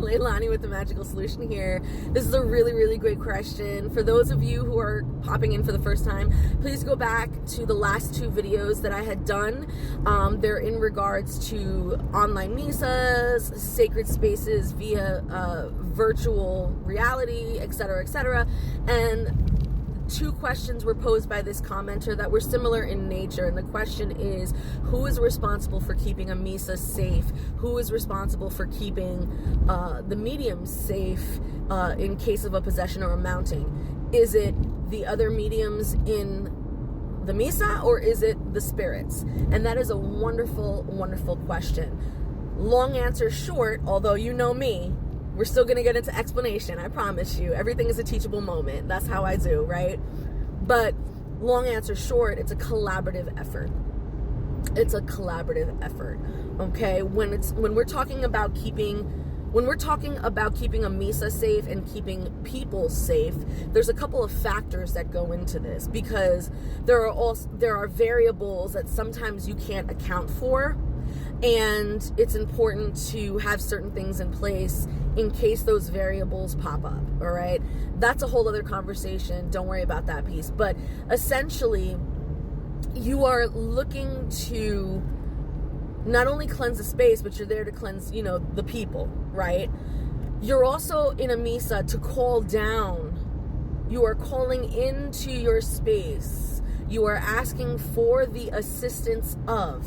Leilani with The Magical Solution here. This is a really, really great question. For those of you who are popping in for the first time, please go back to the last 2 videos that I had done. They're in regards to online Misas, sacred spaces via virtual reality, etc., etc. And 2 questions were posed by this commenter that were similar in nature, and the question is, who is responsible for keeping a Misa safe? Who is responsible for keeping the mediums safe in case of a possession or a mounting? Is it the other mediums in the Misa, or is it the spirits? And that is a wonderful, wonderful question. Long answer short, although you know me, we're still going to get into explanation. I promise you. Everything is a teachable moment. That's how I do, right? But long answer short, it's a collaborative effort. It's a collaborative effort. Okay? When we're talking about keeping a Misa safe and keeping people safe, there's a couple of factors that go into this, because there are variables that sometimes you can't account for. And it's important to have certain things in place in case those variables pop up, all right? That's a whole other conversation. Don't worry about that piece. But essentially, you are looking to not only cleanse the space, but you're there to cleanse, the people, right? You're also in a Misa to call down. You are calling into your space. You are asking for the assistance of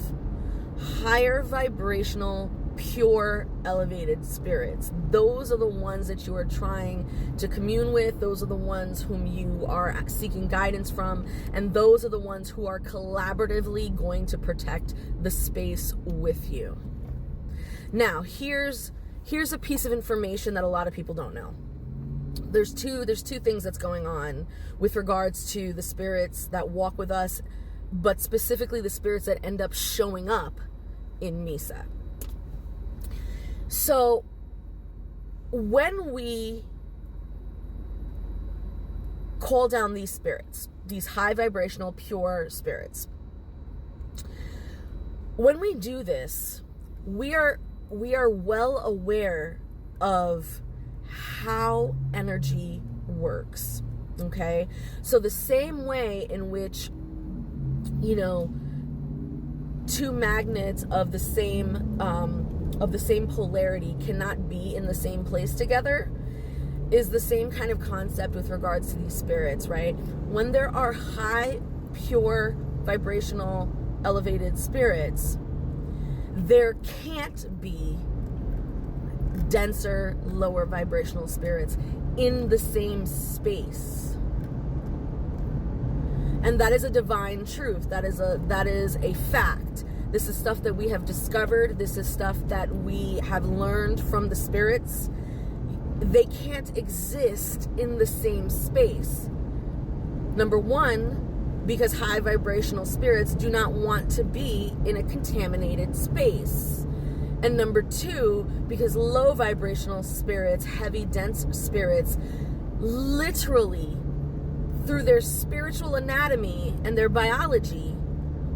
higher vibrational, pure, elevated spirits. Those are the ones that you are trying to commune with. Those are the ones whom you are seeking guidance from. And those are the ones who are collaboratively going to protect the space with you. Now, here's a piece of information that a lot of people don't know. There's two things that's going on with regards to the spirits that walk with us, but specifically the spirits that end up showing up in Misa. So when we call down these spirits, these high vibrational, pure spirits, when we do this, we are well aware of how energy works. Okay? So the same way in which two magnets of the same polarity cannot be in the same place together is the same kind of concept with regards to these spirits, right? When there are high, pure, vibrational, elevated spirits, there can't be denser, lower vibrational spirits in the same space. And that is a divine truth. That is a fact. This is stuff that we have discovered. This is stuff that we have learned from the spirits. They can't exist in the same space. Number one, because high vibrational spirits do not want to be in a contaminated space. And number two, because low vibrational spirits, heavy, dense spirits, literally, through their spiritual anatomy and their biology,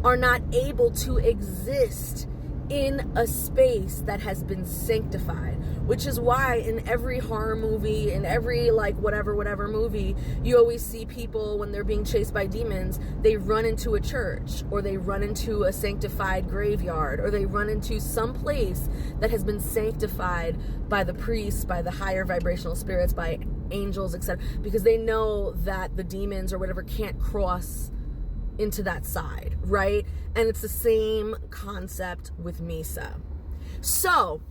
are not able to exist in a space that has been sanctified. Which is why in every horror movie, in every whatever movie, you always see people, when they're being chased by demons, they run into a church, or they run into a sanctified graveyard, or they run into some place that has been sanctified by the priests, by the higher vibrational spirits, by angels, etc., because they know that the demons or whatever can't cross into that side, right? And it's the same concept with Misa. So,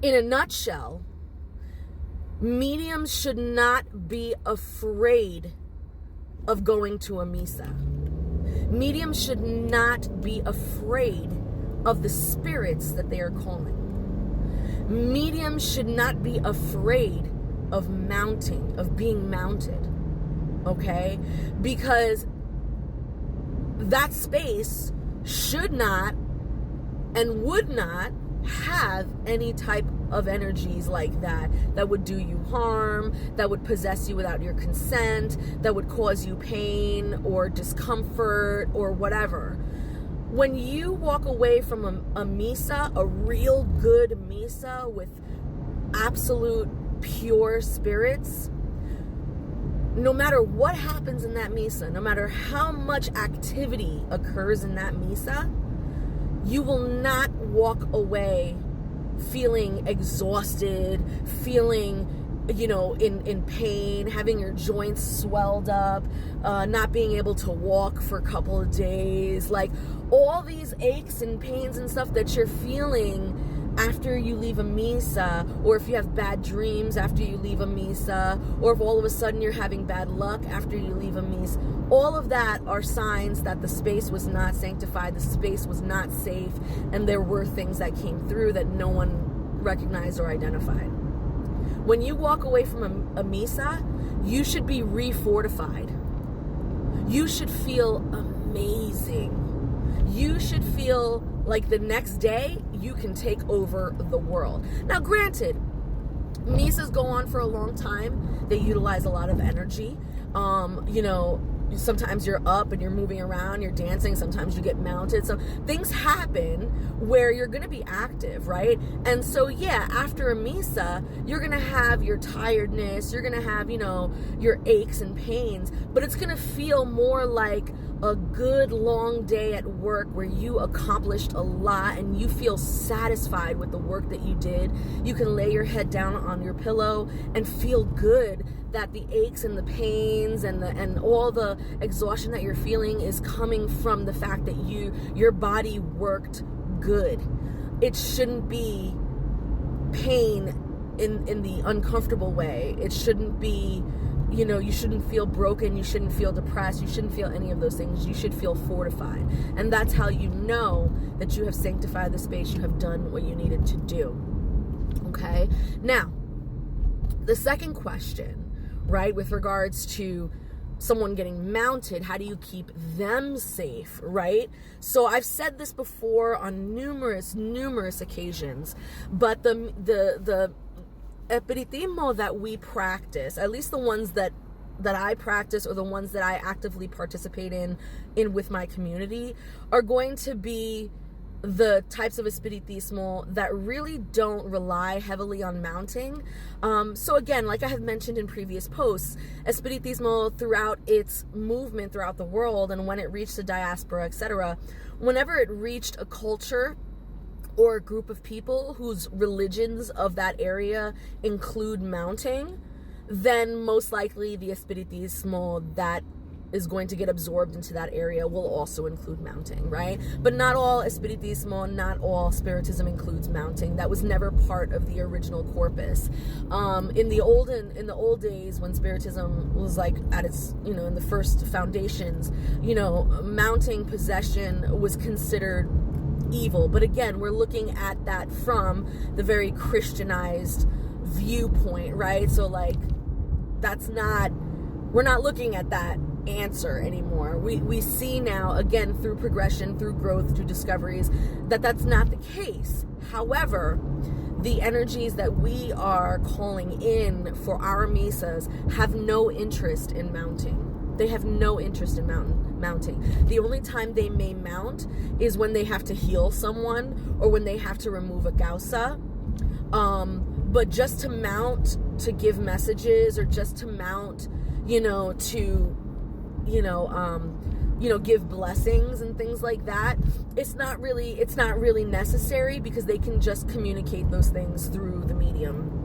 in a nutshell, mediums should not be afraid of going to a Misa. Mediums should not be afraid of the spirits that they are calling. Mediums should not be afraid of being mounted, okay? Because that space should not and would not have any type of energies like that would do you harm, that would possess you without your consent, that would cause you pain or discomfort or whatever. When you walk away from a Misa, a real good Misa with absolute pure spirits, no matter what happens in that Misa, no matter how much activity occurs in that Misa, you will not walk away feeling exhausted, feeling, in pain, having your joints swelled up, not being able to walk for a couple of days. Like, all these aches and pains and stuff that you're feeling after you leave a Misa, or if you have bad dreams after you leave a Misa, or if all of a sudden you're having bad luck after you leave a Misa, all of that are signs that the space was not sanctified, the space was not safe, and there were things that came through that no one recognized or identified. When you walk away from a Misa, you should be refortified. You should feel amazing. You should feel like the next day you can take over the world. Now, granted, Misas go on for a long time. They utilize a lot of energy. Sometimes you're up and you're moving around, you're dancing, sometimes you get mounted. So things happen where you're going to be active, right? And so, yeah, after a Misa, you're going to have your tiredness, you're going to have, your aches and pains, but it's going to feel more like a good long day at work where you accomplished a lot and you feel satisfied with the work that you did. You can lay your head down on your pillow and feel good that the aches and the pains and all the exhaustion that you're feeling is coming from the fact that your body worked good. It shouldn't be pain in the uncomfortable way. It shouldn't be, you shouldn't feel broken, you shouldn't feel depressed, you shouldn't feel any of those things. You should feel fortified. And that's how you know that you have sanctified the space, you have done what you needed to do. Okay? Now, the second question, right, with regards to someone getting mounted, how do you keep them safe, right? So I've said this before on numerous occasions, but the espiritismo that we practice, at least the ones that I practice or the ones that I actively participate in with my community, are going to be the types of espiritismo that really don't rely heavily on mounting. So again, like I have mentioned in previous posts, espiritismo throughout its movement throughout the world and when it reached the diaspora, etc., whenever it reached a culture or a group of people whose religions of that area include mounting, then most likely the espiritismo that is going to get absorbed into that area will also include mounting, right? But not all espiritismo, not all spiritism includes mounting. That was never part of the original corpus. In the old days when spiritism was like at its, in the first foundations, mounting possession was considered evil. But again, we're looking at that from the very Christianized viewpoint, right? So like, we're not looking at that answer anymore. We see now, again, through progression, through growth, through discoveries, that that's not the case. However, the energies that we are calling in for our Misas have no interest in mounting. They have no interest in mounting. The only time they may mount is when they have to heal someone or when they have to remove a gausa. But just to mount to give messages, or just to mount, to give blessings and things like that, it's not really necessary, because they can just communicate those things through the medium.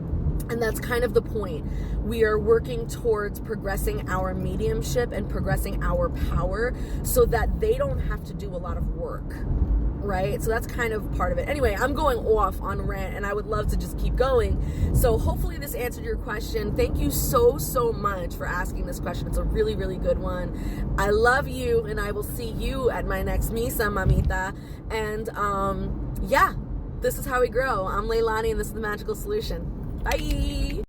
And that's kind of the point. We are working towards progressing our mediumship and progressing our power so that they don't have to do a lot of work, right? So that's kind of part of it. Anyway, I'm going off on rant and I would love to just keep going. So hopefully this answered your question. Thank you so much for asking this question. It's a really, really good one. I love you, and I will see you at my next Misa, mamita. And yeah, this is how we grow. I'm Leilani, and this is The Magical Solution. Bye.